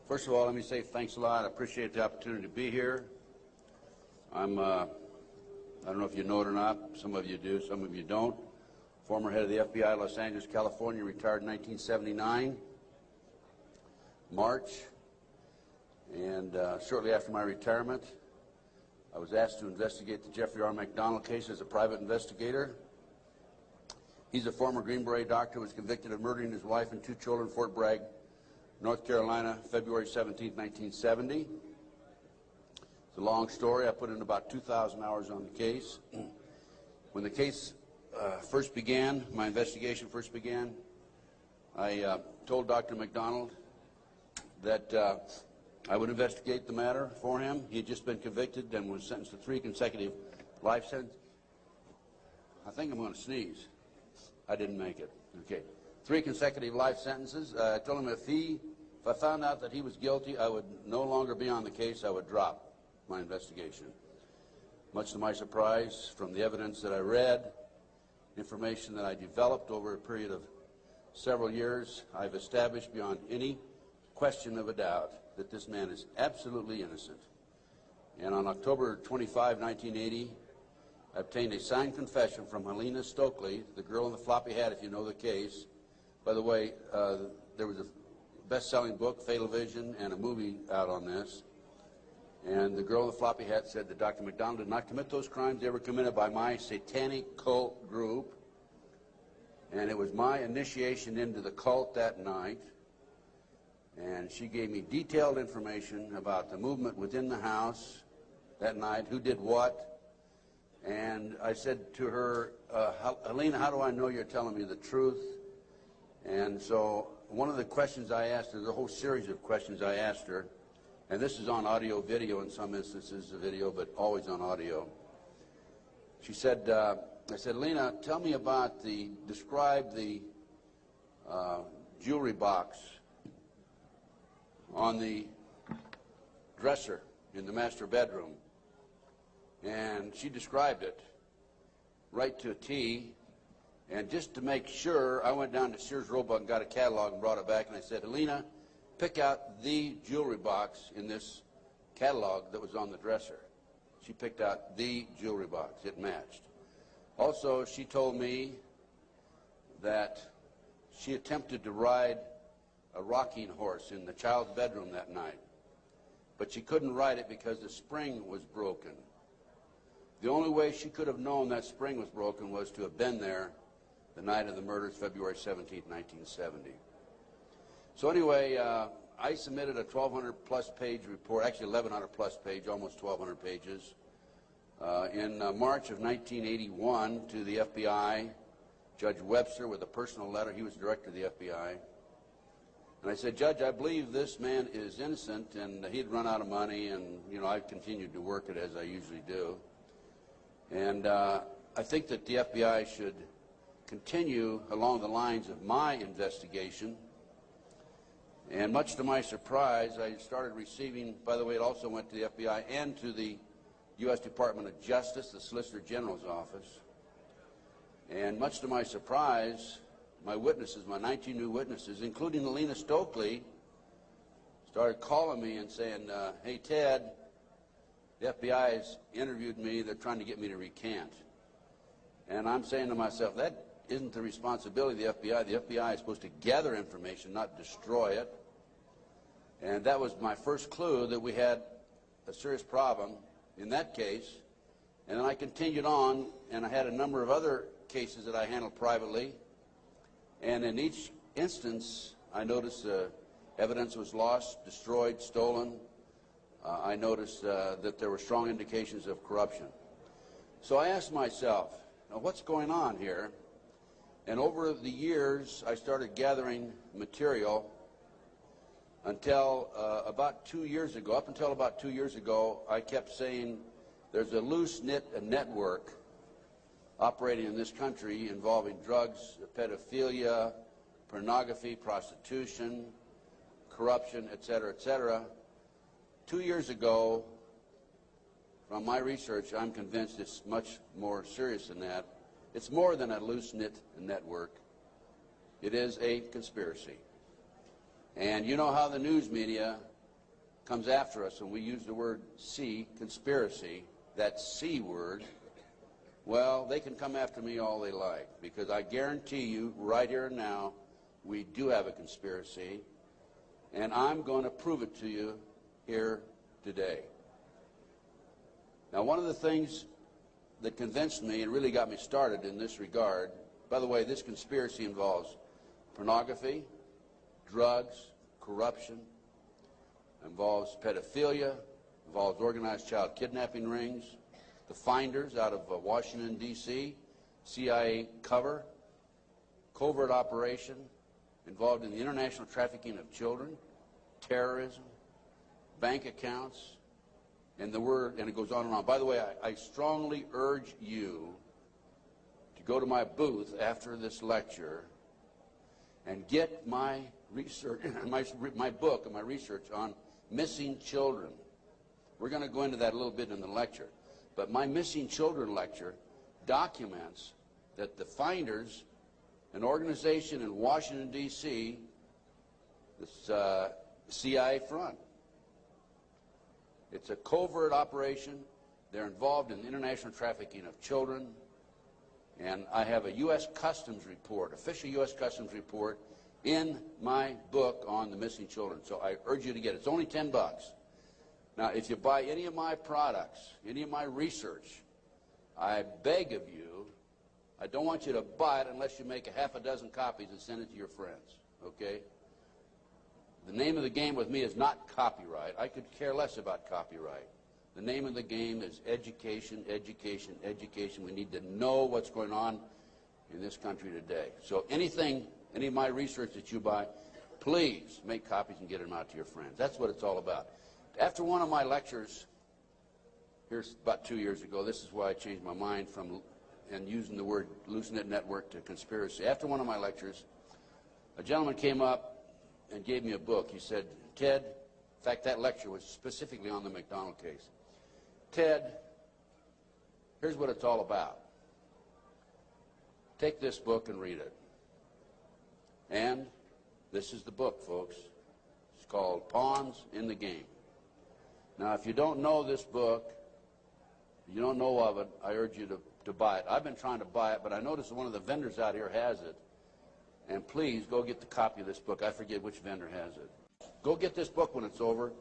First of all, let me say thanks a lot. I appreciate the opportunity to be here. I don't know if you know it or not. Some of you do, some of you don't. Former head of the FBI, Los Angeles, California, retired in 1979, March. And shortly after my retirement, I was asked to investigate the Jeffrey R. McDonald case as a private investigator. He's a former Green Beret doctor who was convicted of murdering his wife and 2 children in Fort Bragg, North Carolina, February 17, 1970. It's a long story. I put in about 2,000 hours on the case. When the case first began, my investigation first began, I told Dr. McDonald that I would investigate the matter for him. He had just been convicted and was sentenced to 3 consecutive life sentences. I think I'm going to sneeze. I didn't make it. Okay. 3 consecutive life sentences. I told him if I found out that he was guilty, I would no longer be on the case. I would drop my investigation. Much to my surprise, from the evidence that I read, information that I developed over a period of several years, I've established beyond any question of a doubt that this man is absolutely innocent. And on October 25, 1980, I obtained a signed confession from Helena Stokely, the girl in the floppy hat, if you know the case. By the way, there was a best-selling book, Fatal Vision, and a movie out on this. And the girl in the floppy hat said that Dr. McDonald did not commit those crimes. They were committed by my satanic cult group. And it was my initiation into the cult that night. And she gave me detailed information about the movement within the house that night, who did what. And I said to her, Helena, how do I know you're telling me the truth? And so one of the questions I asked her, there's a whole series of questions I asked her, and this is on audio video in some instances, the video, but always on audio. She said, I said, Helena, tell me about describe the jewelry box on the dresser in the master bedroom. And she described it right to a T. And just to make sure, I went down to Sears Roebuck and got a catalog and brought it back. And I said, Helena, pick out the jewelry box in this catalog that was on the dresser. She picked out the jewelry box. It matched. Also, she told me that she attempted to ride a rocking horse in the child's bedroom that night, but she couldn't ride it because the spring was broken. The only way she could have known that spring was broken was to have been there the night of the murders, February 17, 1970. So anyway, I submitted a 1,200-plus page report, actually 1,100-plus page, almost 1,200 pages, in March of 1981 to the FBI, Judge Webster, with a personal letter. He was director of the FBI. And I said, Judge, I believe this man is innocent, and he'd run out of money, and, you know, I continued to work it as I usually do. And I think that the FBI should continue along the lines of my investigation. And much to my surprise, I started receiving, by the way, it also went to the FBI and to the U.S. Department of Justice, the Solicitor General's office. And much to my surprise, my witnesses, my 19 new witnesses, including Helena Stokely, started calling me and saying, hey, Ted, the FBI has interviewed me. They're trying to get me to recant. And I'm saying to myself, that isn't the responsibility of the FBI. The FBI is supposed to gather information, not destroy it. And that was my first clue that we had a serious problem in that case. And then I continued on, and I had a number of other cases that I handled privately. And in each instance, I noticed evidence was lost, destroyed, stolen. I noticed that there were strong indications of corruption. So I asked myself, now what's going on here? And over the years, I started gathering material until about 2 years ago. Up until about 2 years ago, I kept saying there's a loose-knit network operating in this country involving drugs, pedophilia, pornography, prostitution, corruption, et cetera, et cetera. 2 years ago, from my research, I'm convinced it's much more serious than that. It's more than a loose-knit network. It is a conspiracy. And you know how the news media comes after us and we use the word C, conspiracy, that C word, well, they can come after me all they like, because I guarantee you right here and now we do have a conspiracy, and I'm going to prove it to you here today. Now, one of the things that convinced me and really got me started in this regard, by the way, this conspiracy involves pornography, drugs, corruption, involves pedophilia, involves organized child kidnapping rings, the finders out of Washington, D.C., CIA cover, covert operation, involved in the international trafficking of children, terrorism, bank accounts, and it goes on and on. By the way, I strongly urge you to go to my booth after this lecture and get my research, my book and my research on missing children. We're going to go into that a little bit in the lecture. But my missing children lecture documents that the finders, an organization in Washington, D.C., this CIA front. It's a covert operation. They're involved in the international trafficking of children. And I have a U.S. Customs report, official U.S. Customs report, in my book on the missing children. So I urge you to get it. It's only $10. Now, if you buy any of my products, any of my research, I beg of you, I don't want you to buy it unless you make a half a dozen copies and send it to your friends, okay? The name of the game with me is not copyright. I could care less about copyright. The name of the game is education, education, education. We need to know what's going on in this country today. So any of my research that you buy, please make copies and get them out to your friends. That's what it's all about. After one of my lectures, here's about 2 years ago, this is why I changed my mind from and using the word Hallucinate Network to conspiracy. After one of my lectures, a gentleman came up and gave me a book. He said, Ted, in fact, that lecture was specifically on the McDonald case. Ted, here's what it's all about. Take this book and read it. And this is the book, folks. It's called Pawns in the Game. Now, if you don't know this book, you don't know of it, I urge you to buy it. I've been trying to buy it, but I noticed one of the vendors out here has it. And please, go get the copy of this book. I forget which vendor has it. Go get this book when it's over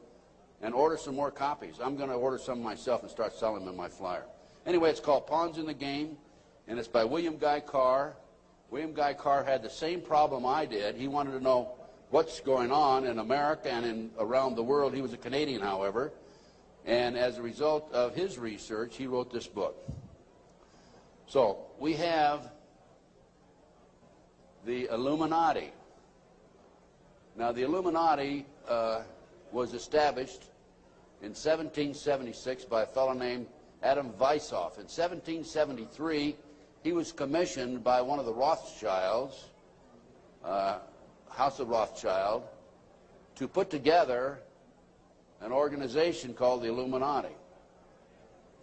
and order some more copies. I'm going to order some myself and start selling them in my flyer. Anyway, it's called Pawns in the Game, and it's by William Guy Carr. William Guy Carr had the same problem I did. He wanted to know what's going on in America and around the world. He was a Canadian, however. And as a result of his research, he wrote this book. So we have the Illuminati. Now, the Illuminati was established in 1776 by a fellow named Adam Weishaupt. In 1773, he was commissioned by one of the Rothschilds, House of Rothschild, to put together an organization called the Illuminati.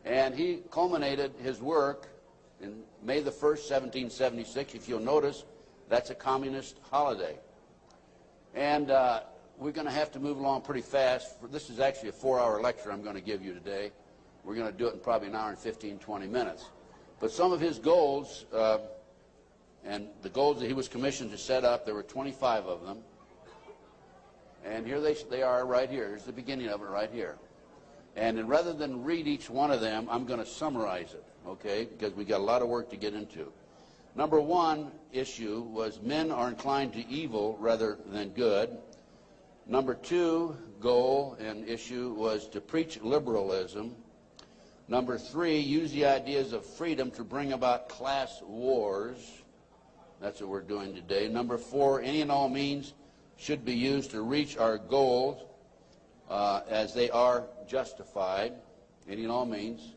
And he culminated his work in May the 1st, 1776. If you'll notice, that's a communist holiday. And we're going to have to move along pretty fast. This is actually a 4-hour lecture I'm going to give you today. We're going to do it in probably an hour and 15, 20 minutes. But some of his goals, and the goals that he was commissioned to set up, there were 25 of them. And here they are right here. Here's the beginning of it right here. And then rather than read each one of them, I'm going to summarize it, okay, because we got a lot of work to get into. Number one issue was men are inclined to evil rather than good. Number two goal and issue was to preach liberalism. Number three, use the ideas of freedom to bring about class wars. That's what we're doing today. Number four, any and all means should be used to reach our goals as they are justified, any and all means.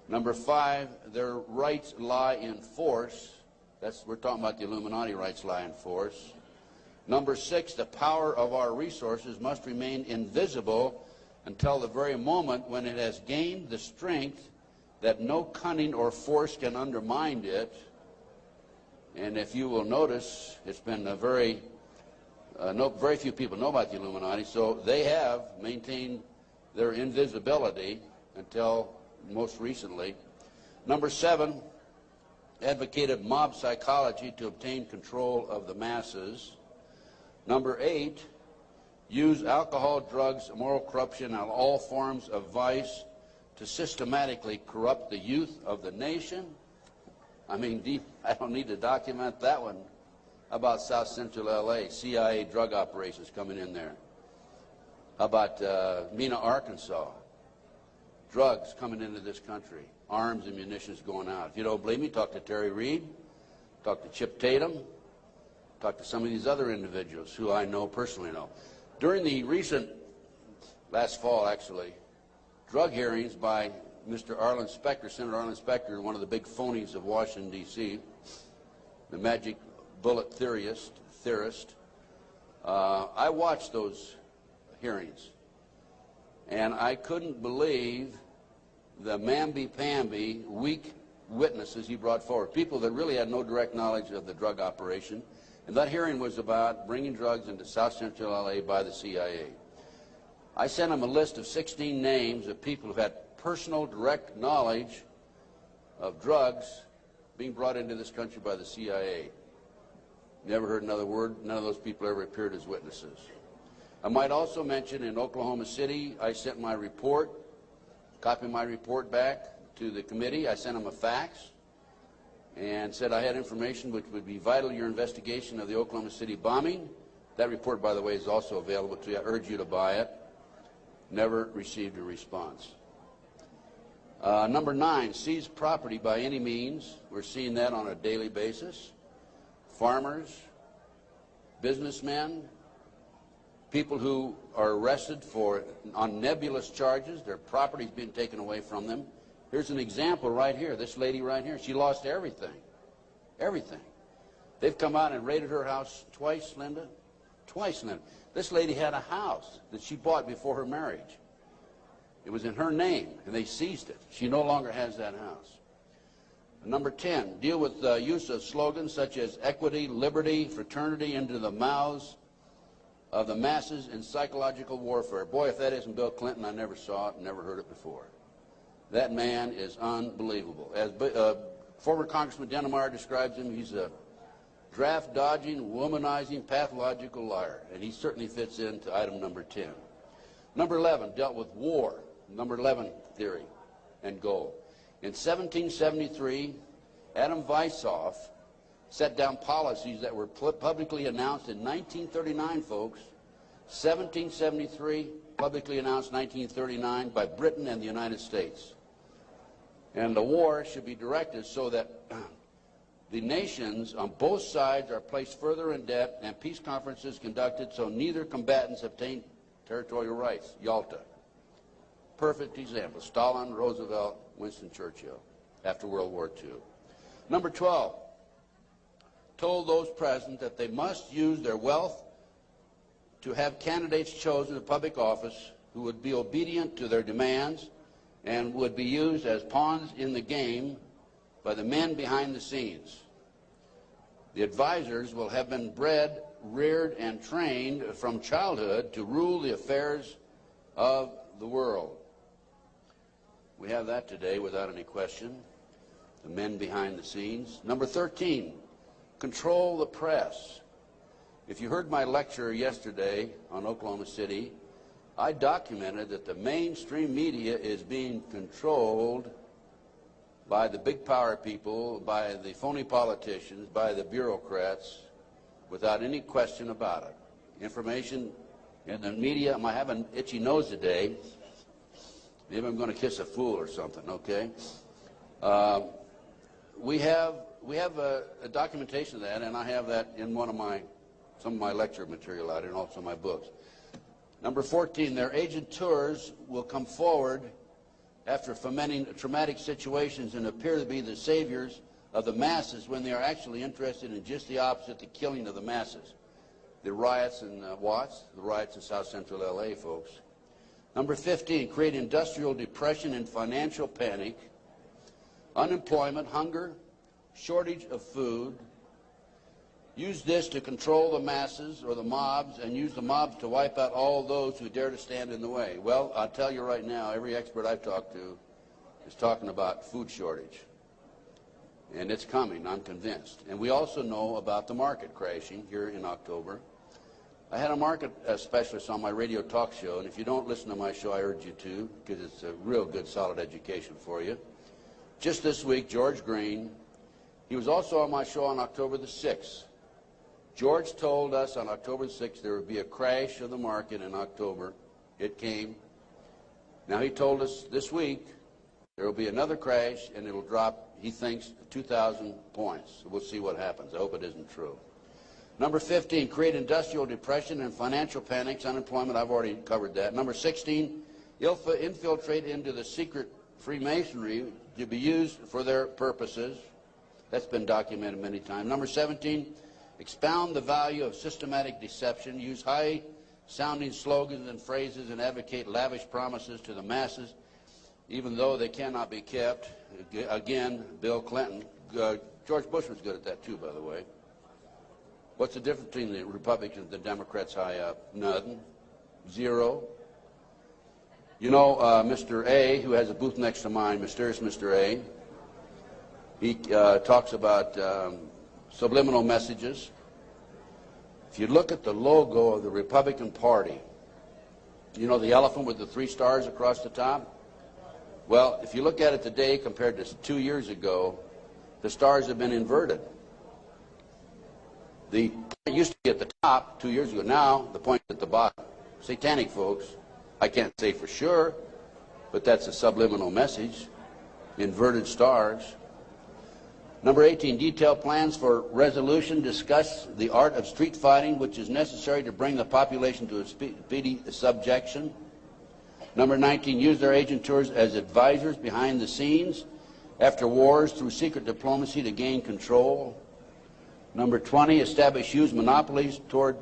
Number five, their rights lie in force. We're talking about the Illuminati rights lie in force. Number six, the power of our resources must remain invisible until the very moment when it has gained the strength that no cunning or force can undermine it. And if you will notice, it's been a very very few people know about the Illuminati, so they have maintained their invisibility until most recently. Number 7, advocated mob psychology to obtain control of the masses. Number 8, use alcohol, drugs, moral corruption, and all forms of vice to systematically corrupt the youth of the nation. I mean, I don't need to document that one. How about South Central LA, CIA drug operations coming in there? How about Mena, Arkansas? Drugs coming into this country, arms and munitions going out. If you don't believe me, talk to Terry Reid, talk to Chip Tatum, talk to some of these other individuals who I know, personally know. During the recent, last fall actually, drug hearings by Mr. Arlen Specter, Senator Arlen Specter, one of the big phonies of Washington, D.C., the magic bullet theorist, I watched those hearings, and I couldn't believe the mamby-pamby, weak witnesses he brought forward, people that really had no direct knowledge of the drug operation. And that hearing was about bringing drugs into South Central LA by the CIA. I sent him a list of 16 names of people who had personal, direct knowledge of drugs being brought into this country by the CIA. Never heard another word. None of those people ever appeared as witnesses. I might also mention in Oklahoma City, I sent my report, copy my report back to the committee. I sent them a fax and said I had information which would be vital to your investigation of the Oklahoma City bombing. That report, by the way, is also available to you. I urge you to buy it. Never received a response. Number 9, seize property by any means. We're seeing that on a daily basis. Farmers, businessmen, people who are arrested on nebulous charges, their property's being taken away from them. Here's an example right here. This lady right here, she lost everything. Everything. They've come out and raided her house twice, Linda. Twice, Linda. This lady had a house that she bought before her marriage. It was in her name, and they seized it. She no longer has that house. Number 10, deal with the use of slogans such as equity, liberty, fraternity into the mouths of the masses in psychological warfare. Boy, if that isn't Bill Clinton, I never saw it, never heard it before. That man is unbelievable. As former Congressman Dennemeyer describes him, he's a draft-dodging, womanizing, pathological liar, and he certainly fits into item number 10. Number 11 dealt with war, number 11 theory and goal. In 1773, Adam Weishaupt set down policies that were publicly announced in 1939, folks. 1773, publicly announced 1939 by Britain and the United States. And the war should be directed so that the nations on both sides are placed further in debt and peace conferences conducted so neither combatants obtain territorial rights. Yalta. Perfect example. Stalin, Roosevelt, Winston Churchill after World War II. Number 12, told those present that they must use their wealth to have candidates chosen to public office who would be obedient to their demands and would be used as pawns in the game by the men behind the scenes. The advisors will have been bred, reared, and trained from childhood to rule the affairs of the world. We have that today without any question, the men behind the scenes. Number 13, control the press. If you heard my lecture yesterday on Oklahoma City, I documented that the mainstream media is being controlled by the big power people, by the phony politicians, by the bureaucrats, without any question about it. Information in the media, I have an itchy nose today. Maybe I'm going to kiss a fool or something, okay? We have a documentation of that, and I have that in some of my lecture material out here and also my books. Number 14, their agent tours will come forward after fomenting traumatic situations and appear to be the saviors of the masses when they are actually interested in just the opposite, the killing of the masses. The riots in Watts, the riots in South Central LA, folks. Number 15, create industrial depression and financial panic, unemployment, hunger, shortage of food, use this to control the masses or the mobs and use the mobs to wipe out all those who dare to stand in the way. Well, I'll tell you right now, every expert I've talked to is talking about food shortage. And it's coming, I'm convinced. And we also know about the market crashing here in October. I had a market specialist on my radio talk show, and if you don't listen to my show, I urge you to, because it's a real good, solid education for you. Just this week, George Green, he was also on my show on October the 6th. George told us on October the 6th there would be a crash of the market in October. It came. Now he told us this week there will be another crash, and it will drop, he thinks, 2,000 points. So we'll see what happens. I hope it isn't true. Number 15, create industrial depression and financial panics, unemployment. I've already covered that. Number 16, infiltrate into the secret Freemasonry to be used for their purposes. That's been documented many times. Number 17, expound the value of systematic deception. Use high-sounding slogans and phrases and advocate lavish promises to the masses, even though they cannot be kept. Again, Bill Clinton. George Bush was good at that too, by the way. What's the difference between the Republicans and the Democrats high up? Nothing. Zero. You know, Mr. A, who has a booth next to mine, mysterious Mr. A, he talks about subliminal messages. If you look at the logo of the Republican Party, you know the elephant with the 3 stars across the top? Well, if you look at it today compared to 2 years ago, the stars have been inverted. The point used to be at the top 2 years ago. Now, the point is at the bottom. Satanic, folks. I can't say for sure, but that's a subliminal message. Inverted stars. Number 18, detailed plans for resolution. Discuss the art of street fighting, which is necessary to bring the population to a speedy subjection. Number 19, use their agent tours as advisors behind the scenes after wars through secret diplomacy to gain control. Number 20, establish huge monopolies toward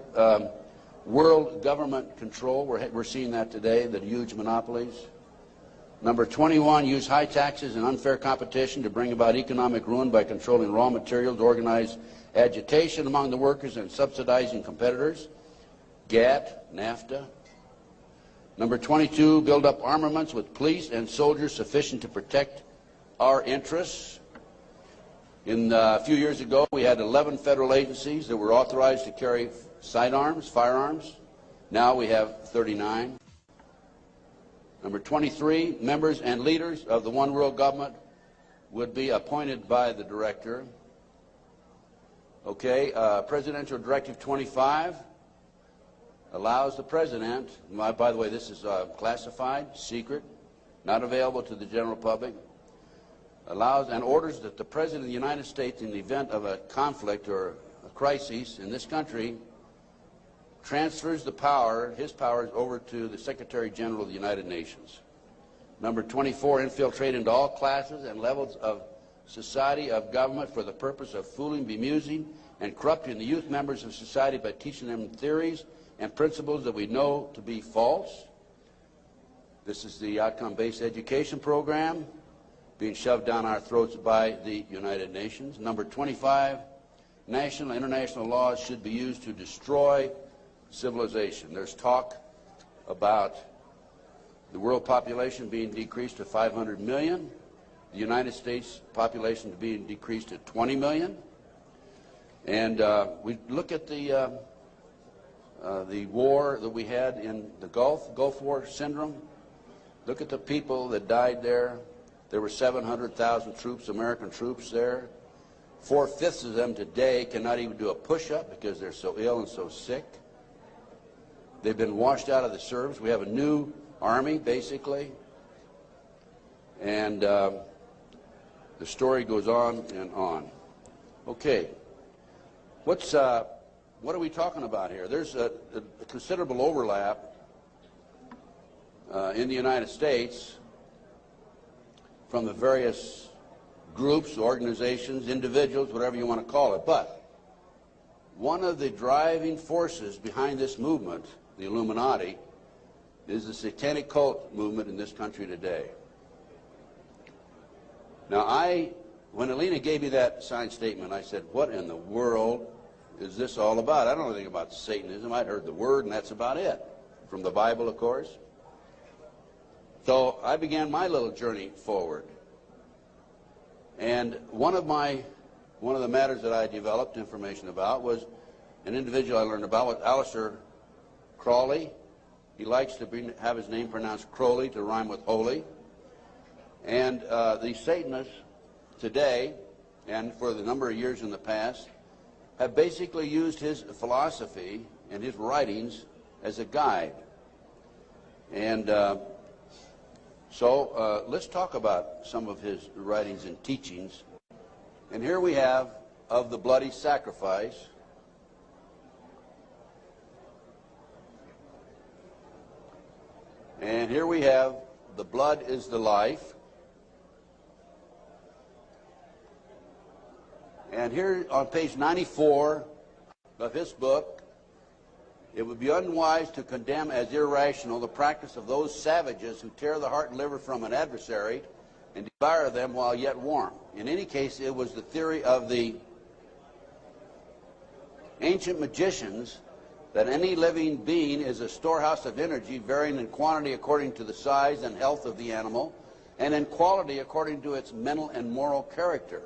world government control. We're seeing that today, the huge monopolies. Number 21, use high taxes and unfair competition to bring about economic ruin by controlling raw materials, organize agitation among the workers and subsidizing competitors. GATT, NAFTA. Number 22, build up armaments with police and soldiers sufficient to protect our interests. A few years ago, we had 11 federal agencies that were authorized to carry sidearms, firearms. Now we have 39. Number 23, members and leaders of the one world government would be appointed by the director. Okay, Presidential Directive 25 allows the president, by the way, this is classified, secret, not available to the general public, allows and orders that the President of the United States, in the event of a conflict or a crisis in this country, transfers the power, his powers, over to the Secretary General of the United Nations. Number 24, infiltrate into all classes and levels of society, of government, for the purpose of fooling, bemusing, and corrupting the youth members of society by teaching them theories and principles that we know to be false. This is the outcome-based education program being shoved down our throats by the United Nations. Number 25, national and international laws should be used to destroy civilization. There's talk about the world population being decreased to 500 million, the United States population being decreased to 20 million. And we look at the war that we had in the Gulf War syndrome. Look at the people that died there. There were 700,000 troops, American troops there. 4/5 of them today cannot even do a push-up because they're so ill and so sick. They've been washed out of the service. We have a new army, basically. And the story goes on and on. Okay. What are we talking about here? There's a considerable overlap in the United States from the various groups, organizations, individuals, whatever you want to call it. But one of the driving forces behind this movement, the Illuminati, is the satanic cult movement in this country today. Now, when Alina gave me that signed statement, I said, what in the world is this all about? I don't know anything about Satanism. I'd heard the word, and that's about it. From the Bible, of course. So I began my little journey forward. And one of the matters that I developed information about was an individual I learned about with Aleister Crowley. He likes to have his name pronounced Crowley to rhyme with holy. And the Satanists today, and for the number of years in the past, have basically used his philosophy and his writings as a guide. And so let's talk about some of his writings and teachings. And here we have Of the Bloody Sacrifice. And here we have The Blood is the Life. And here on page 94 of his book, it would be unwise to condemn as irrational the practice of those savages who tear the heart and liver from an adversary and devour them while yet warm. In any case, it was the theory of the ancient magicians that any living being is a storehouse of energy varying in quantity according to the size and health of the animal, and in quality according to its mental and moral character.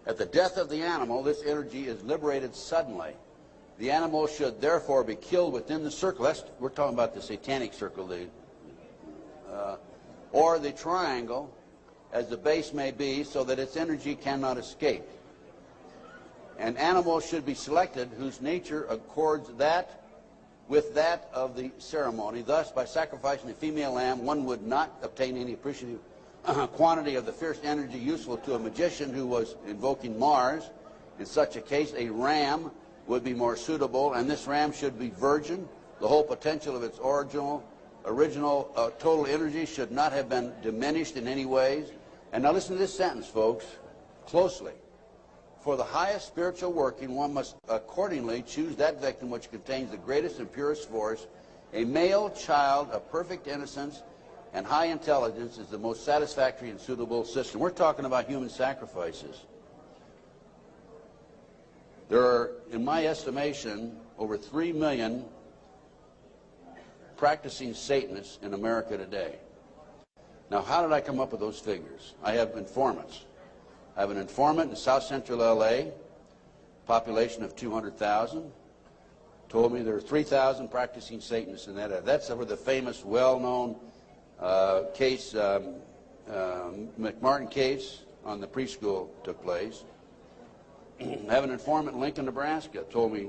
At the death of the animal, this energy is liberated suddenly. The animal should therefore be killed within the circle. We're talking about the satanic circle, or the triangle, as the base may be, so that its energy cannot escape. An animal should be selected whose nature accords that with that of the ceremony. Thus, by sacrificing a female lamb, one would not obtain any appreciative quantity of the fierce energy useful to a magician who was invoking Mars. In such a case, a ram would be more suitable, and this ram should be virgin. The whole potential of its original total energy should not have been diminished in any ways. And now listen to this sentence, folks, closely. For the highest spiritual working, one must accordingly choose that victim which contains the greatest and purest force. A male child of perfect innocence and high intelligence is the most satisfactory and suitable system. We're talking about human sacrifices. There are, in my estimation, over 3 million practicing Satanists in America today. Now, how did I come up with those figures? I have informants. I have an informant in South Central L.A., population of 200,000, told me there are 3,000 practicing Satanists in that area. That's where the famous, well-known case, McMartin case on the preschool took place. I have an informant in Lincoln, Nebraska, told me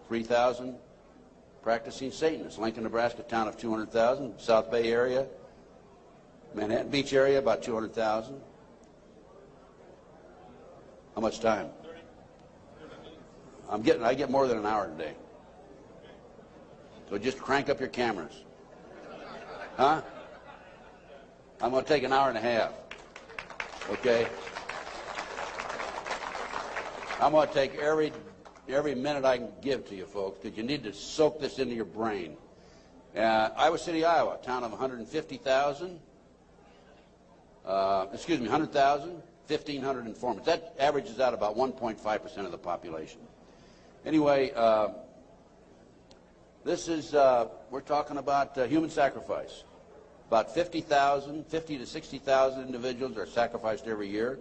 3,000 practicing Satanists. Lincoln, Nebraska, town of 200,000. South Bay area, Manhattan Beach area, about 200,000. How much time? I get more than an hour today. So just crank up your cameras. Huh? I'm going to take an hour and a half. Okay? I'm going to take every minute I can give to you folks, because you need to soak this into your brain. Iowa City, Iowa, town of 150,000. 100,000, 1,500 informants. That averages out about 1.5% of the population. Anyway, this is, we're talking about human sacrifice. About 50 to 60,000 individuals are sacrificed every year.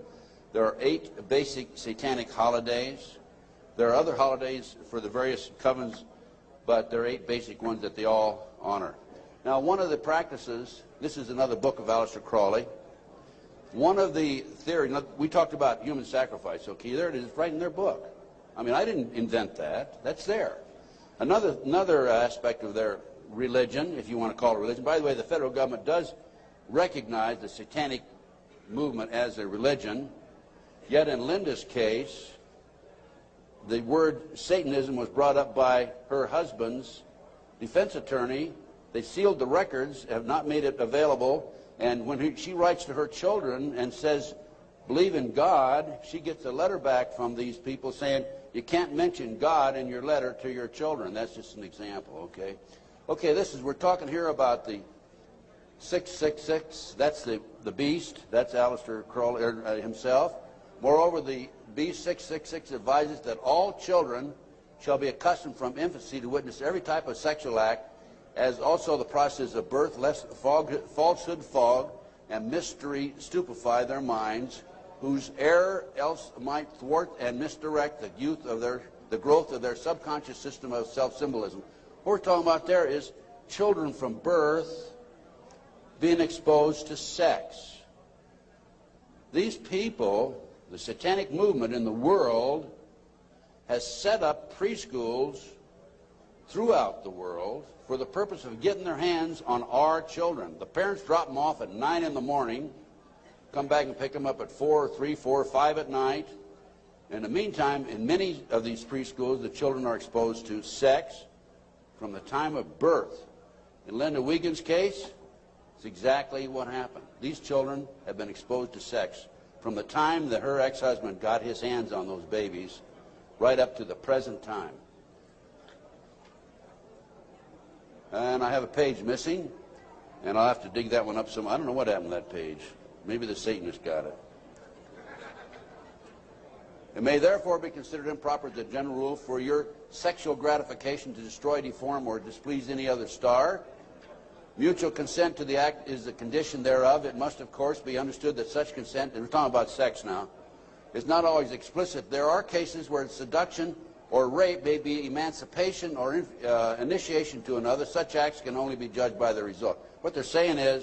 There are 8 basic satanic holidays. There are other holidays for the various covens, but there are 8 basic ones that they all honor. Now, one of the practices, this is another book of Aleister Crowley. One of the theories, we talked about human sacrifice, okay, there it is, right in their book. I mean, I didn't invent that. That's there. Another aspect of their religion, if you want to call it religion, by the way, the federal government does recognize the satanic movement as a religion, yet in Linda's case, the word Satanism was brought up by her husband's defense attorney. They sealed the records, have not made it available, and when she writes to her children and says, believe in God, she gets a letter back from these people saying, you can't mention God in your letter to your children. That's just an example, okay? Okay, we're talking here about the 666. That's the beast. That's Aleister Crowley himself. Moreover, the beast 666 advises that all children shall be accustomed from infancy to witness every type of sexual act, as also the process of birth, lest falsehood fog and mystery stupefy their minds, whose error else might thwart and misdirect the growth of their subconscious system of self-symbolism. What we're talking about there is children from birth being exposed to sex. These people, the satanic movement in the world, has set up preschools throughout the world for the purpose of getting their hands on our children. The parents drop them off at 9 in the morning, come back and pick them up at 4, 3, 4, 5 at night. In the meantime, in many of these preschools, the children are exposed to sex from the time of birth. In Linda Wiegand's case, it's exactly what happened. These children have been exposed to sex from the time that her ex-husband got his hands on those babies right up to the present time. And I have a page missing, and I'll have to dig that one up some. I don't know what happened to that page. Maybe the Satanist got it. It may therefore be considered improper as a general rule for your sexual gratification to destroy, deform, or displease any other star. Mutual consent to the act is the condition thereof. It must, of course, be understood that such consent, and we're talking about sex now, is not always explicit. There are cases where seduction or rape may be emancipation or initiation to another. Such acts can only be judged by the result. What they're saying is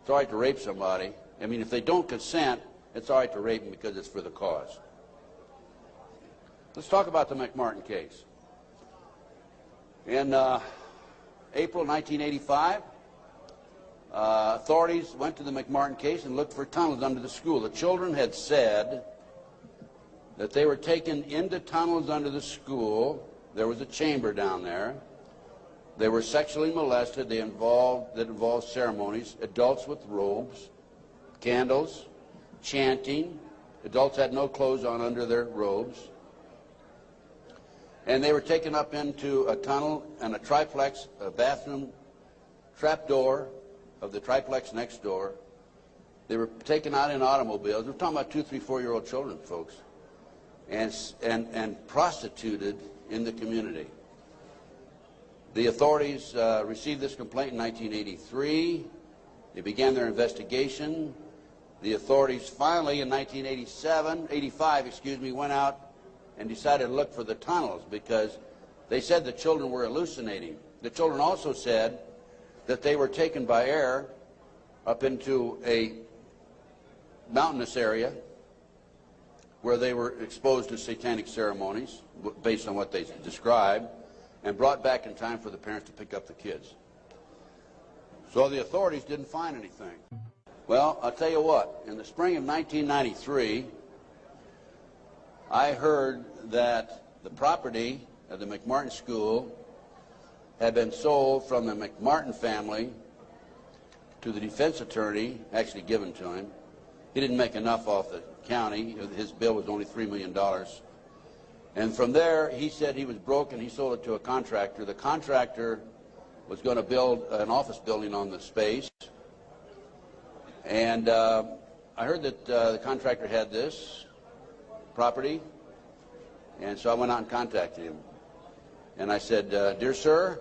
it's all right to rape somebody. I mean, if they don't consent, it's all right to rape them because it's for the cause. Let's talk about the McMartin case. In April 1985, authorities went to the McMartin case and looked for tunnels under the school. The children had said that they were taken into tunnels under the school. There was a chamber down there. They were sexually molested. That involved ceremonies, adults with robes, candles, chanting. Adults had no clothes on under their robes. And they were taken up into a tunnel and a triplex, a bathroom trapdoor of the triplex next door. They were taken out in automobiles. We're talking about 2, 3, 4-year-old children, folks. And prostituted in the community. The authorities received this complaint in 1983. They began their investigation. The authorities finally, in 1985, went out and decided to look for the tunnels because they said the children were hallucinating. The children also said that they were taken by air up into a mountainous area where they were exposed to satanic ceremonies based on what they described, and brought back in time for the parents to pick up the kids. So the authorities didn't find anything. Well, I'll tell you what, in the spring of 1993, I heard that the property of the McMartin School had been sold from the McMartin family to the defense attorney, actually given to him. He didn't make enough off the county. His bill was only $3 million. And from there, he said he was broke and he sold it to a contractor. The contractor was going to build an office building on the space. And I heard that the contractor had this property. And so I went out and contacted him. And I said, dear sir,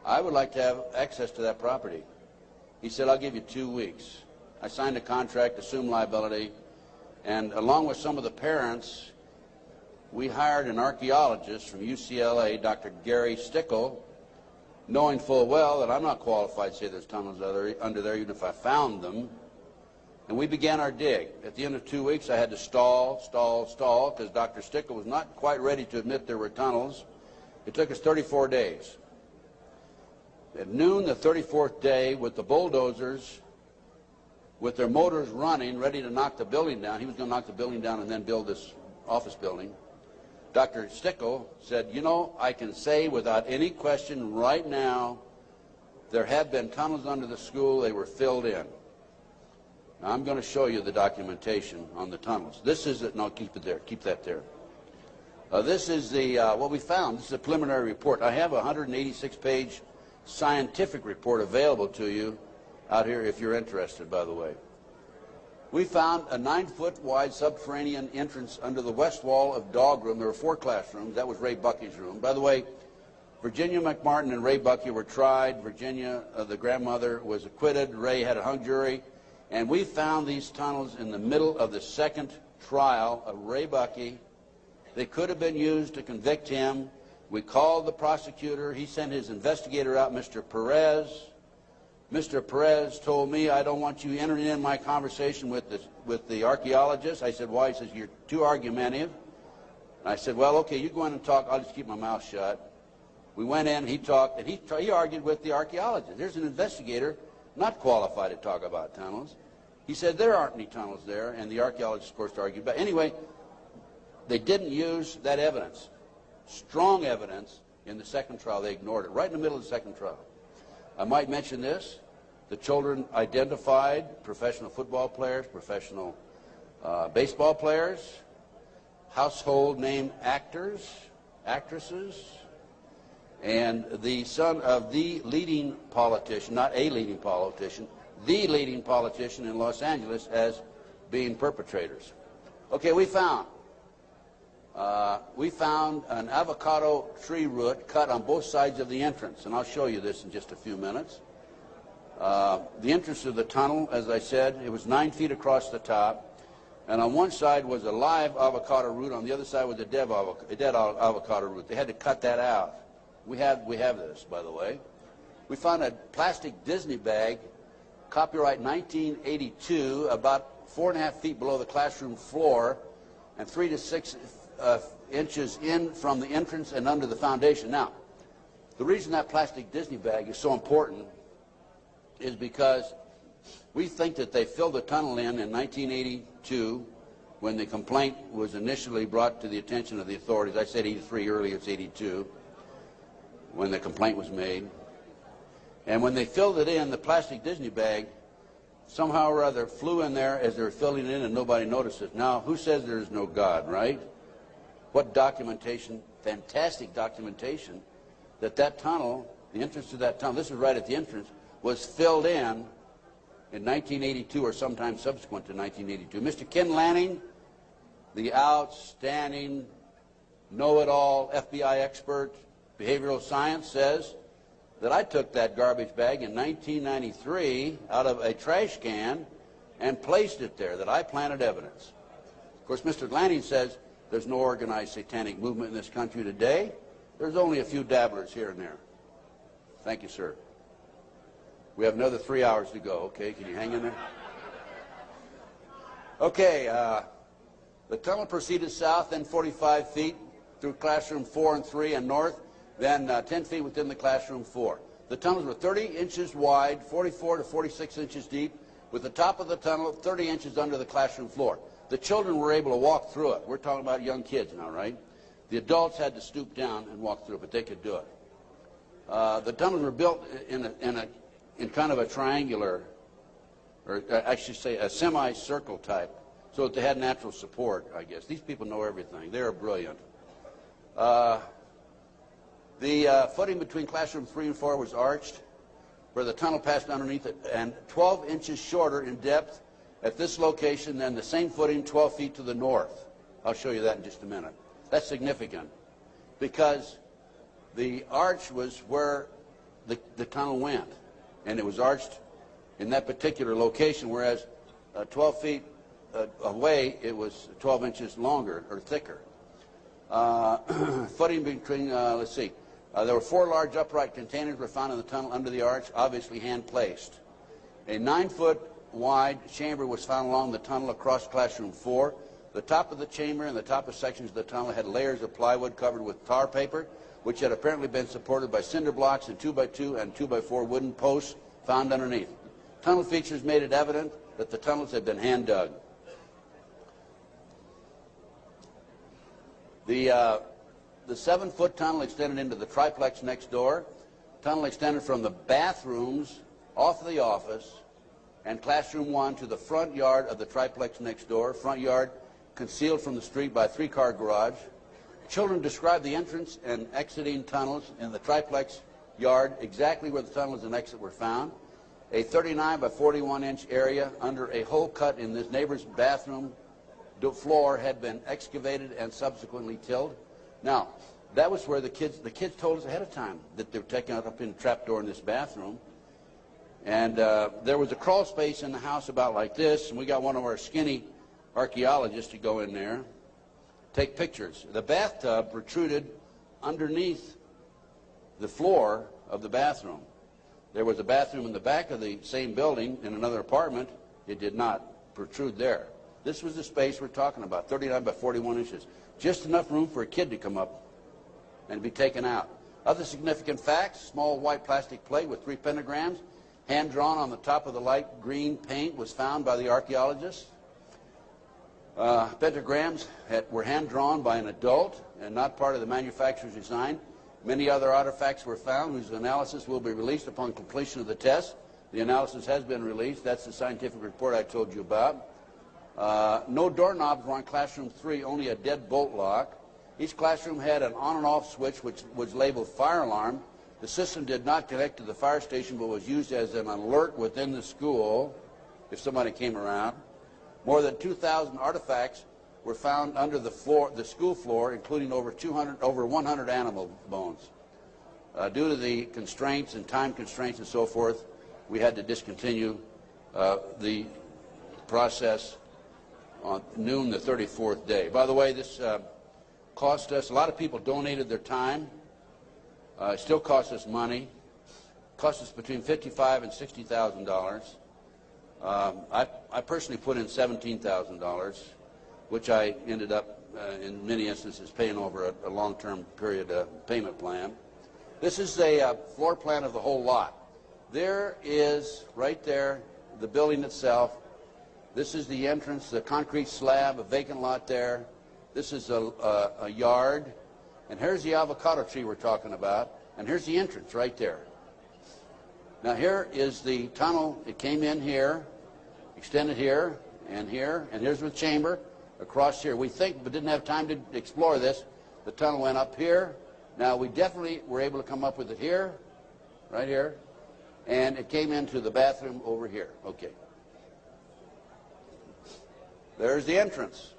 I would like to have access to that property. He said, I'll give you 2 weeks. I signed a contract, assumed liability, and along with some of the parents, we hired an archaeologist from UCLA, Dr. Gary Stickle, knowing full well that I'm not qualified to say there's tunnels under there, even if I found them. And we began our dig. At the end of 2 weeks, I had to stall, because Dr. Stickle was not quite ready to admit there were tunnels. It took us 34 days. At noon the 34th day, with the bulldozers, with their motors running, ready to knock the building down, he was going to knock the building down and then build this office building. Dr. Stickle said, you know, I can say without any question right now, there have been tunnels under the school, they were filled in. Now, I'm going to show you the documentation on the tunnels. This is it, no, keep it there, keep that there. This is the, what we found. This is a preliminary report. I have a 186-page scientific report available to you out here if you're interested, by the way. We found a 9-foot wide subterranean entrance under the west wall of dog room. There were 4 classrooms. That was Ray Bucky's room. By the way, Virginia McMartin and Ray Bucky were tried. Virginia, the grandmother, was acquitted. Ray had a hung jury. And we found these tunnels in the middle of the second trial of Ray Bucky. They could have been used to convict him. We called the prosecutor. He sent his investigator out, Mr. Perez. Mr. Perez told me, I don't want you entering in my conversation with the archaeologist. I said, why? He says, you're too argumentative. And I said, well, okay, you go in and talk. I'll just keep my mouth shut. We went in, he talked, and he argued with the archaeologist. There's an investigator not qualified to talk about tunnels. He said, there aren't any tunnels there, and the archaeologist, of course, argued. But anyway, they didn't use that evidence, strong evidence, in the second trial. They ignored it, right in the middle of the second trial. I might mention this. The children identified professional football players, professional baseball players, household name actors, actresses, and the son of the leading politician, not a leading politician, the leading politician in Los Angeles as being perpetrators. Okay, we found an avocado tree root cut on both sides of the entrance, and I'll show you this in just a few minutes. The entrance of the tunnel, as I said, it was 9 feet across the top, and on one side was a live avocado root, on the other side was a dead avocado root. They had to cut that out. We have this, by the way. We found a plastic Disney bag, copyright 1982, about 4.5 feet below the classroom floor, and 3 to 6 inches in from the entrance and under the foundation. Now, the reason that plastic Disney bag is so important is because we think that they filled the tunnel in 1982 when the complaint was initially brought to the attention of the authorities. I said 83 earlier, it's 82 when the complaint was made. And when they filled it in, the plastic Disney bag somehow or other flew in there as they were filling it in and nobody noticed it. Now, who says there is no God, right? What documentation, fantastic documentation, that tunnel, the entrance to that tunnel, this is right at the entrance, was filled in 1982 or sometime subsequent to 1982. Mr. Ken Lanning, the outstanding know-it-all FBI expert, behavioral science, says that I took that garbage bag in 1993 out of a trash can and placed it there, that I planted evidence. Of course, Mr. Lanning says there's no organized satanic movement in this country today. There's only a few dabblers here and there. Thank you, sir. We have another 3 hours to go. Okay, can you hang in there? Okay, the tunnel proceeded south, then 45 feet through classroom 4 and 3 and north, then 10 feet within the classroom 4. The tunnels were 30 inches wide, 44 to 46 inches deep, with the top of the tunnel 30 inches under the classroom floor. The children were able to walk through it. We're talking about young kids now, right? The adults had to stoop down and walk through it, but they could do it. The tunnels were built in kind of a triangular, or I should say a semicircle type, so that they had natural support, I guess. These people know everything. They are brilliant. The footing between classroom 3 and 4 was arched, where the tunnel passed underneath it, and 12 inches shorter in depth at this location than the same footing 12 feet to the north. I'll show you that in just a minute. That's significant, because the arch was where the tunnel went, and it was arched in that particular location, whereas 12 feet away, it was 12 inches longer or thicker. Footing between, let's see, there were 4 large upright containers were found in the tunnel under the arch, obviously hand-placed. A 9-foot wide chamber was found along the tunnel across classroom 4. The top of the chamber and the top of sections of the tunnel had layers of plywood covered with tar paper, which had apparently been supported by cinder blocks and 2x2 and 2x4 wooden posts found underneath. Tunnel features made it evident that the tunnels had been hand-dug. The 7-foot tunnel extended into the triplex next door. Tunnel extended from the bathrooms off the office and classroom 1 to the front yard of the triplex next door. Front yard concealed from the street by a 3-car garage. Children described the entrance and exiting tunnels in the triplex yard exactly where the tunnels and exit were found. a 39 by 41 inch area under a hole cut in this neighbor's bathroom floor had been excavated and subsequently tilled. Now, that was where the kids told us ahead of time that they were taking it up in the trapdoor in this bathroom. And there was a crawl space in the house about like this, and we got one of our skinny archaeologists to go in there, take pictures. The bathtub protruded underneath the floor of the bathroom. There was a bathroom in the back of the same building in another apartment. It did not protrude there. This was the space we're talking about, 39 by 41 inches. Just enough room for a kid to come up and be taken out. Other significant facts: small white plastic plate with 3 pentagrams, hand-drawn on the top of the light green paint, was found by the archaeologists. Pentagrams were hand-drawn by an adult and not part of the manufacturer's design. Many other artifacts were found whose analysis will be released upon completion of the test. The analysis has been released. That's the scientific report I told you about. No doorknobs were on classroom 3, only a dead bolt lock. Each classroom had an on and off switch which was labeled fire alarm. The system did not connect to the fire station but was used as an alert within the school if somebody came around. More than 2,000 artifacts were found under the school floor, including over 100 animal bones. Due to the constraints and time constraints and so forth, we had to discontinue the process on noon the 34th day. By the way, this cost us, a lot of people donated their time. It still costs us money. It cost us between $55,000 and $60,000. I personally put in $17,000, which I ended up, in many instances, paying over a long-term period payment plan. This is a floor plan of the whole lot. There is, right there, the building itself. This is the entrance, the concrete slab, a vacant lot there. This is a yard. And here's the avocado tree we're talking about. And here's the entrance right there. Now here is the tunnel. It came in here, extended here, and here's the chamber across here. We think, but didn't have time to explore this, the tunnel went up here. Now we definitely were able to come up with it here, right here, and it came into the bathroom over here. Okay. There's the entrance.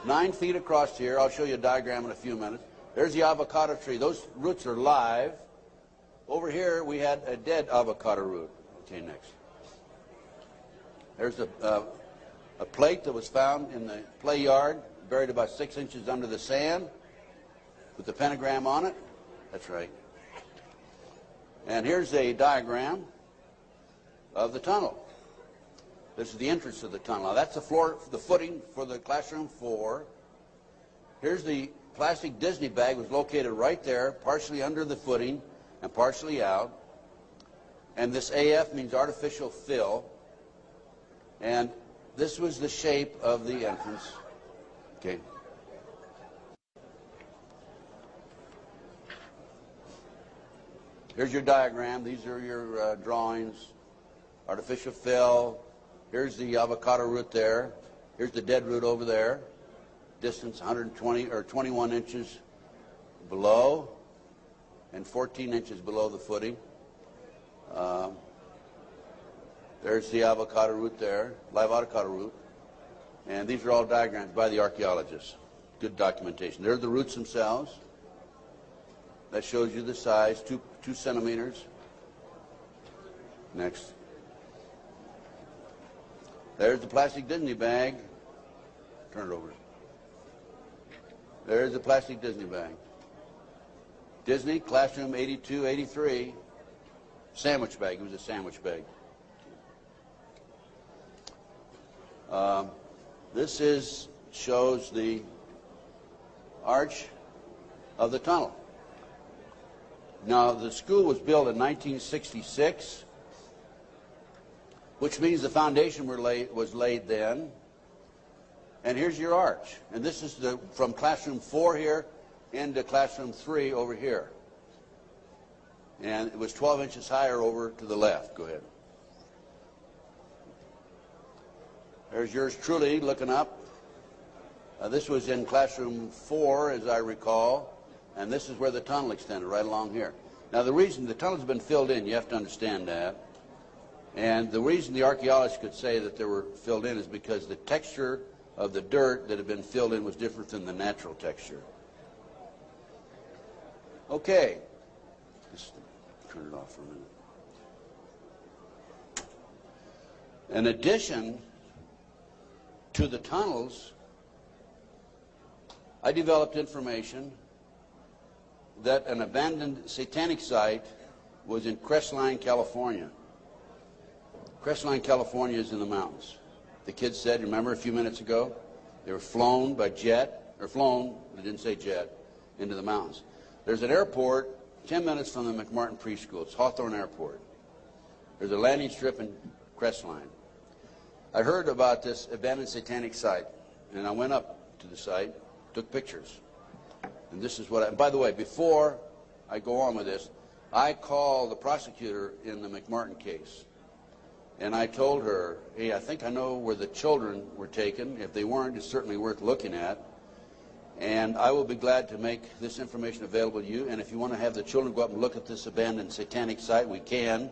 9 feet across here. I'll show you a diagram in a few minutes. There's the avocado tree. Those roots are live. Over here we had a dead avocado root. Okay, next. There's a plate that was found in the play yard, buried about 6 inches under the sand, with the pentagram on it. That's right. And here's a diagram of the tunnel. This is the entrance of the tunnel. Now that's the floor, the footing for the classroom 4. Here's the plastic Disney bag, was located right there, partially under the footing and partially out. And this AF means artificial fill. And this was the shape of the entrance. Okay. Here's your diagram. These are your drawings. Artificial fill. Here's the avocado root there. Here's the dead root over there. Distance 120 or 21 inches below and 14 inches below the footing. There's the avocado root there, live avocado root. And these are all diagrams by the archaeologists. Good documentation. There are the roots themselves. That shows you the size, 2 centimeters. Next. There's the plastic Disney bag. Turn it over. There's the plastic Disney bag. Disney, classroom 82, 83. Sandwich bag. It was a sandwich bag. This shows the arch of the tunnel. Now, the school was built in 1966. Which means the foundation was laid then. And here's your arch. And this is from classroom 4 here into classroom 3 over here. And it was 12 inches higher over to the left. Go ahead. There's yours truly looking up. This was in classroom 4, as I recall. And this is where the tunnel extended, right along here. Now, the reason the tunnel's been filled in, you have to understand that. And the reason the archaeologists could say that they were filled in is because the texture of the dirt that had been filled in was different than the natural texture. Okay. Just turn it off for a minute. In addition to the tunnels, I developed information that an abandoned satanic site was in Crestline, California. Crestline, California is in the mountains. The kids said, remember a few minutes ago, they were flown by jet, or flown, they didn't say jet, into the mountains. There's an airport 10 minutes from the McMartin preschool. It's Hawthorne Airport. There's a landing strip in Crestline. I heard about this abandoned satanic site, and I went up to the site, took pictures. And this is what by the way, before I go on with this, I called the prosecutor in the McMartin case. And I told her, hey, I think I know where the children were taken. If they weren't, it's certainly worth looking at. And I will be glad to make this information available to you. And if you want to have the children go up and look at this abandoned satanic site, we can.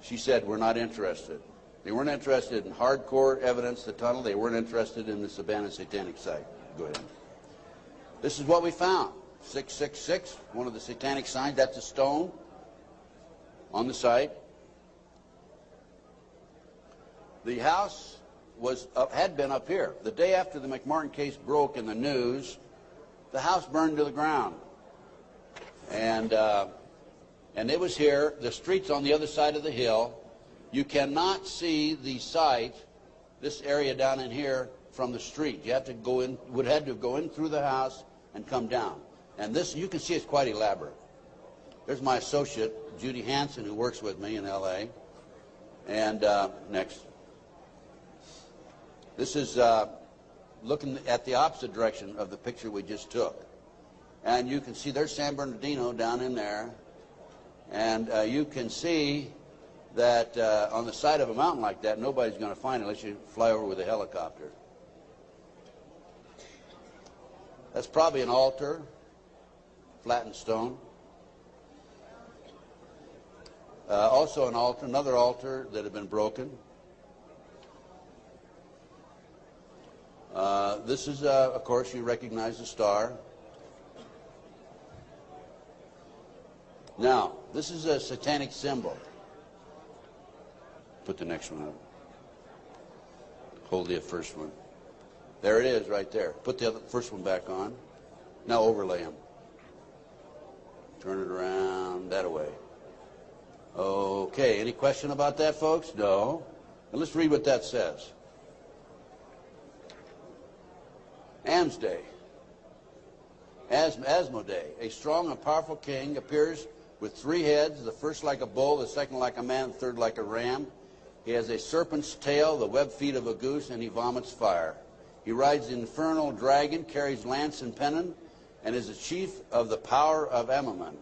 She said, we're not interested. They weren't interested in hardcore evidence, the tunnel. They weren't interested in this abandoned satanic site. Go ahead. This is what we found. 666, one of the satanic signs. That's a stone on the site. The house had been up here. The day after the McMartin case broke in the news, the house burned to the ground. And it was here. The street's on the other side of the hill. You cannot see the site, this area down in here, from the street. You have to go in, would have to go in through the house and come down. And this, you can see it's quite elaborate. There's my associate, Judy Hansen, who works with me in L.A. And next. This is looking at the opposite direction of the picture we just took. And you can see there's San Bernardino down in there. And you can see that on the side of a mountain like that, nobody's going to find it unless you fly over with a helicopter. That's probably an altar, flattened stone. Also an altar, another altar that had been broken. This is, of course, you recognize the star. Now, this is a satanic symbol. Put the next one up. Hold the first one. There it is right there. Put the first one back on. Now overlay them. Turn it around that way. Okay, any question about that, folks? No. And let's read what that says. Asmodee. Asmodee, a strong and powerful king, appears with 3 heads, the first like a bull, the second like a man, the third like a ram. He has a serpent's tail, the webbed feet of a goose, and he vomits fire. He rides the infernal dragon, carries lance and pennon, and is the chief of the power of Amaman.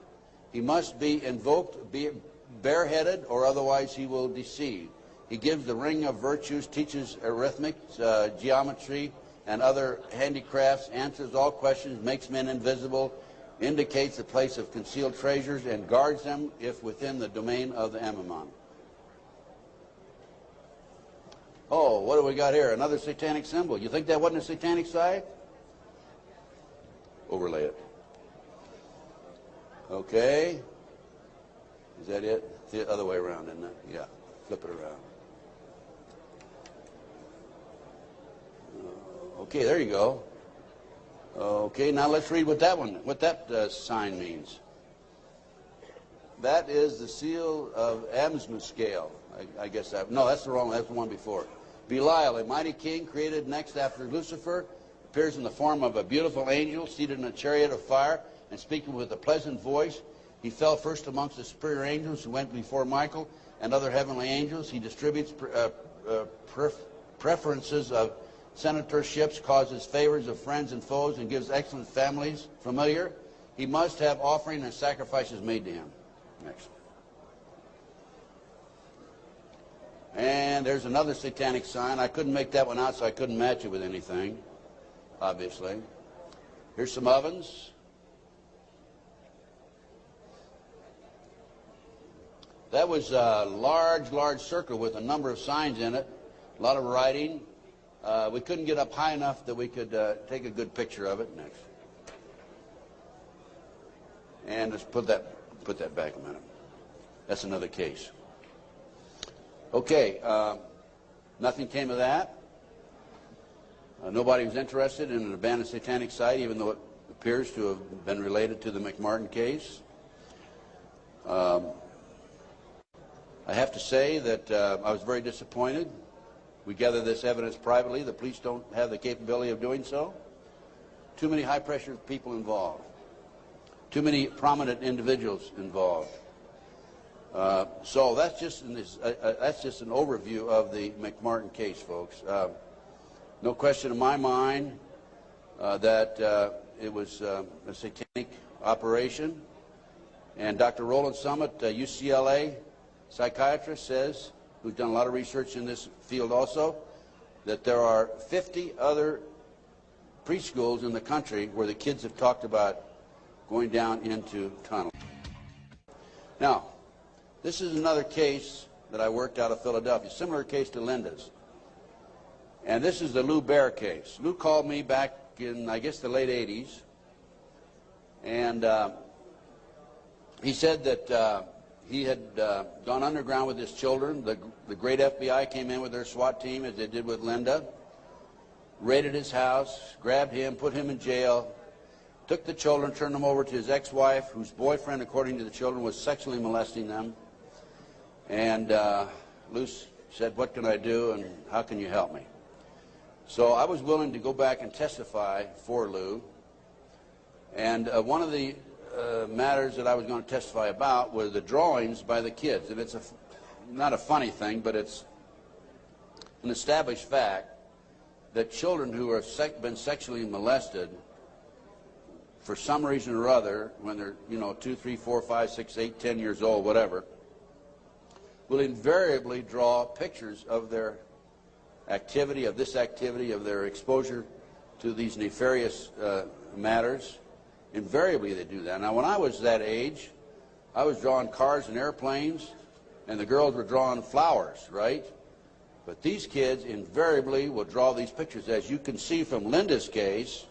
He must be invoked, be bareheaded, or otherwise he will deceive. He gives the ring of virtues, teaches arithmetic, geometry, and other handicrafts, answers all questions, makes men invisible, indicates the place of concealed treasures, and guards them if within the domain of the Amaman. Oh, what do we got here? Another satanic symbol. You think that wasn't a satanic site? Overlay it. Okay. Is that it? It's the other way around, isn't it? Yeah. Flip it around. Okay, there you go. Okay, now let's read what that sign means. That is the seal of Amsmascale. I guess that. No, that's the wrong one. That's the one before. Belial, a mighty king created next after Lucifer, appears in the form of a beautiful angel seated in a chariot of fire and speaking with a pleasant voice. He fell first amongst the superior angels who went before Michael and other heavenly angels. He distributes preferences of senatorships, causes favors of friends and foes, and gives excellent families familiar. He must have offering and sacrifices made to him. Next. And there's another satanic sign. I couldn't make that one out, so I couldn't match it with anything, obviously. Here's some ovens. That was a large circle with a number of signs in it, a lot of writing. We couldn't get up high enough that we could take a good picture of it. Next. And let's put that back a minute. That's another case. Okay, nothing came of that. Nobody was interested in an abandoned satanic site, even though it appears to have been related to the McMartin case. I have to say that I was very disappointed. We gathered this evidence privately. The police don't have the capability of doing so. Too many high-pressure people involved. Too many prominent individuals involved. So that's just an overview of the McMartin case, folks. No question in my mind that it was a satanic operation. And Dr. Roland Summit, UCLA psychiatrist, says, who's done a lot of research in this field also, that there are 50 other preschools in the country where the kids have talked about going down into tunnels. Now, this is another case that I worked out of Philadelphia, similar case to Linda's. And this is the Lou Bear case. Lou called me back in, I guess, the late 80s. And he said that he had gone underground with his children. The great FBI came in with their SWAT team, as they did with Linda, raided his house, grabbed him, put him in jail, took the children, turned them over to his ex-wife, whose boyfriend, according to the children, was sexually molesting them. And Lou said, "What can I do, and how can you help me?" So I was willing to go back and testify for Lou. And one of the matters that I was going to testify about were the drawings by the kids. And it's not a funny thing, but it's an established fact that children who have been sexually molested for some reason or other, when they're, 2, 3, 4, 5, 6, 8, 10 years old, whatever, will invariably draw pictures of their activity, of their exposure to these nefarious matters. Invariably they do that. Now, when I was that age, I was drawing cars and airplanes, and the girls were drawing flowers, right? But these kids invariably will draw these pictures. As you can see from Linda's case,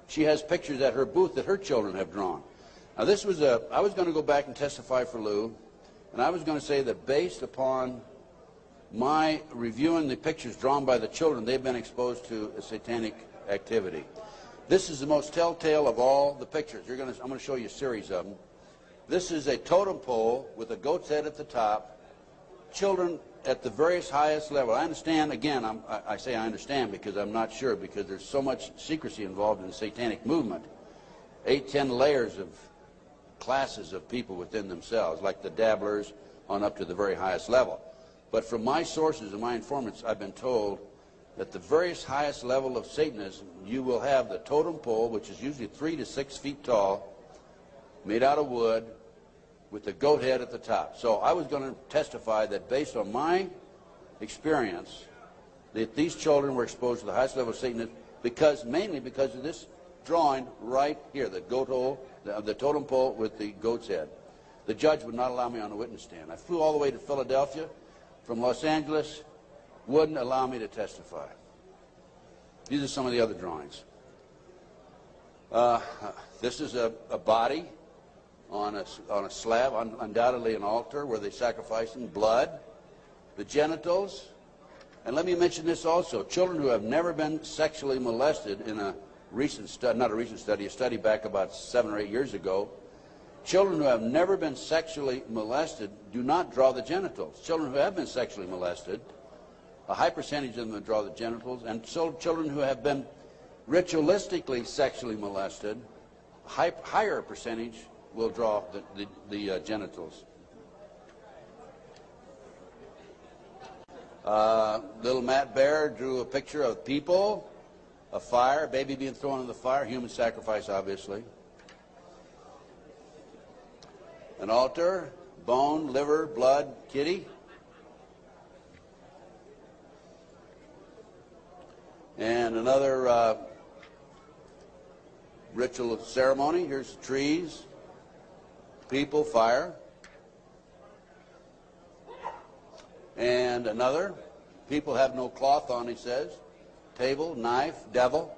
she has pictures at her booth that her children have drawn. Now, I was going to go back and testify for Lou, and I was going to say that based upon my reviewing the pictures drawn by the children, they've been exposed to a satanic activity. This is the most telltale of all the pictures. I'm going to show you a series of them. This is a totem pole with a goat's head at the top, children at the various highest level. I understand, again, I say I understand because I'm not sure, because there's so much secrecy involved in the satanic movement. 8, 10 layers of classes of people within themselves, like the dabblers on up to the very highest level. But from my sources and my informants, I've been told that the various highest level of Satanism, you will have the totem pole, which is usually 3 to 6 feet tall, made out of wood, with the goat head at the top. So I was going to testify that based on my experience, that these children were exposed to the highest level of Satanism mainly because of this drawing right here, the goat hole, the totem pole with the goat's head. The judge would not allow me on the witness stand. I flew all the way to Philadelphia from Los Angeles, wouldn't allow me to testify. These are some of the other drawings. This is a body on a slab, undoubtedly an altar where they sacrifice in blood, the genitals. And let me mention this also. Children who have never been sexually molested in a recent study, not a recent study, a study back about 7 or 8 years ago, children who have never been sexually molested do not draw the genitals. Children who have been sexually molested, a high percentage of them draw the genitals, and so children who have been ritualistically sexually molested, higher percentage will draw the genitals. Little Matt Bear drew a picture of people, a fire, a baby being thrown in the fire, human sacrifice, obviously. An altar, bone, liver, blood, kitty. And another ritual ceremony. Here's trees, people, fire. And another, people have no cloth on, he says. Table, knife, devil.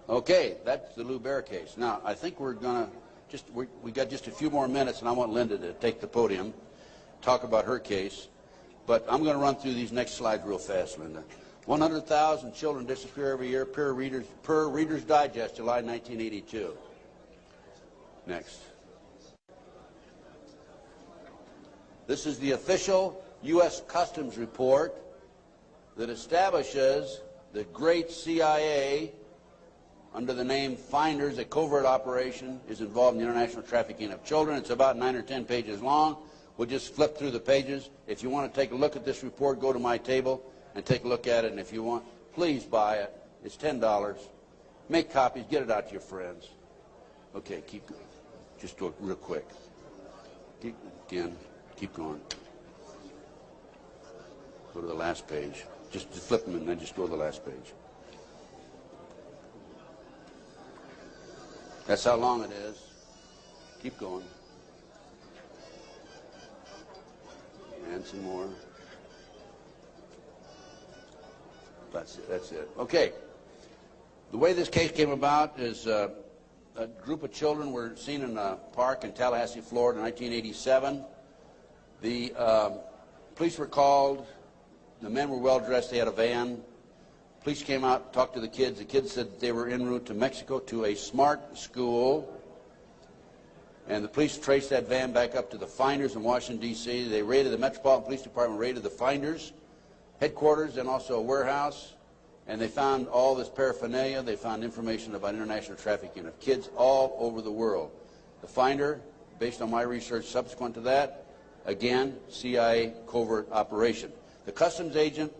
Okay, that's the Lou Bear case. Now, I think we're going to we got just a few more minutes, and I want Linda to take the podium, talk about her case. But I'm going to run through these next slides real fast, Linda. 100,000 children disappear every year per Reader's Digest, July 1982. Next. This is the official U.S. Customs report that establishes the great CIA, under the name Finders, a covert operation, is involved in the international trafficking of children. It's about 9 or 10 pages long. We'll just flip through the pages. If you want to take a look at this report, go to my table and take a look at it. And if you want, please buy it. It's $10. Make copies. Get it out to your friends. Okay, keep going. Just do it real quick. Keep going. Go to the last page. Just flip them and then just go to the last page. That's how long it is. Keep going. And some more. That's it. That's it. Okay. The way this case came about is a group of children were seen in a park in Tallahassee, Florida in 1987. The police were called. The men were well dressed. They had a van. Police came out, talked to the kids. The kids said they were en route to Mexico to a smart school. And the police traced that van back up to the Finders in Washington, D.C. They raided, the Metropolitan Police Department raided the Finders headquarters and also a warehouse. And they found all this paraphernalia. They found information about international trafficking of kids all over the world. The Finder, based on my research subsequent to that, again, CIA covert operation. The customs agent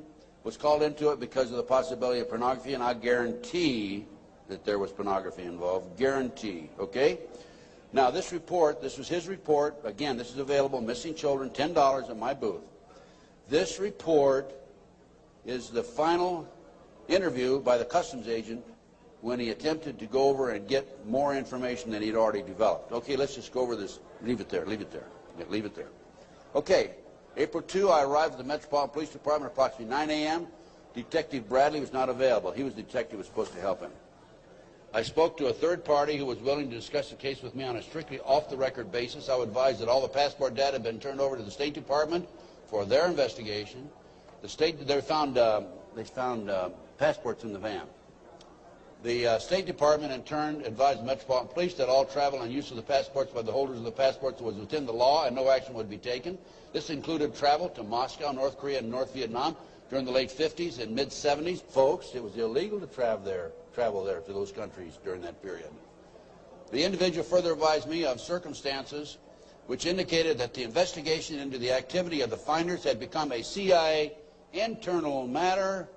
was called into it because of the possibility of pornography, and I guarantee that there was pornography involved. Guarantee, okay? Now, this report, this was his report. Again, this is available, Missing Children, $10 at my booth. This report is the final interview by the customs agent when he attempted to go over and get more information than he'd already developed. Okay, let's just go over this. Leave it there, leave it there. Yeah, leave it there. Okay. April 2, I arrived at the Metropolitan Police Department at approximately 9 a.m. Detective Bradley was not available. He was the detective who was supposed to help him. I spoke to a third party who was willing to discuss the case with me on a strictly off-the-record basis. I was advised that all the passport data had been turned over to the State Department for their investigation. They found passports in the van. The State Department, in turn, advised the Metropolitan Police that all travel and use of the passports by the holders of the passports was within the law and no action would be taken. This included travel to Moscow, North Korea, and North Vietnam during the late 50s and mid-70s. Folks, it was illegal to travel there to those countries during that period. The individual further advised me of circumstances which indicated that the investigation into the activity of the Finders had become a CIA internal matter.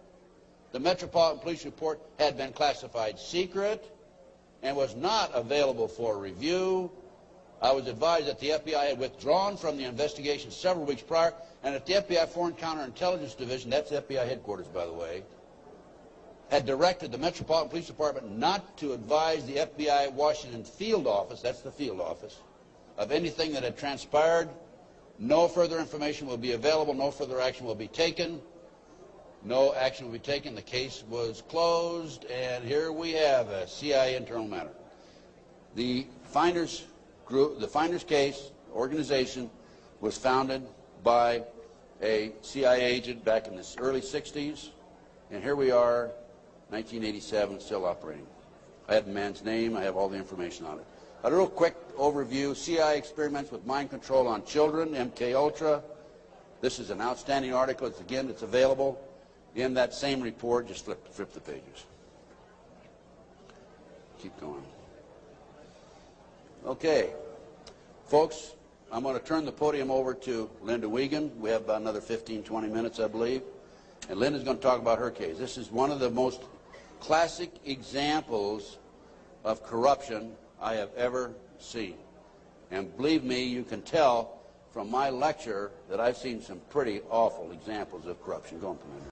The Metropolitan Police report had been classified secret and was not available for review. I was advised that the FBI had withdrawn from the investigation several weeks prior, and that the FBI Foreign Counterintelligence Division, that's FBI headquarters, by the way, had directed the Metropolitan Police Department not to advise the FBI Washington field office, that's the field office, of anything that had transpired. No further information will be available. No further action will be taken. No action will be taken. The case was closed, and here we have a CIA internal matter. The Finders group, the Finders case organization, was founded by a CIA agent back in the early 60s, and here we are, 1987, still operating. I have the man's name. I have all the information on it. A real quick overview. CIA experiments with mind control on children, MK Ultra. This is an outstanding article. It's available in that same report. Just flip the pages. Keep going. Okay. Folks, I'm going to turn the podium over to Linda Wiegand. We have about another 15, 20 minutes, I believe. And Linda's going to talk about her case. This is one of the most classic examples of corruption I have ever seen. And believe me, you can tell from my lecture that I've seen some pretty awful examples of corruption. Go on, Linda.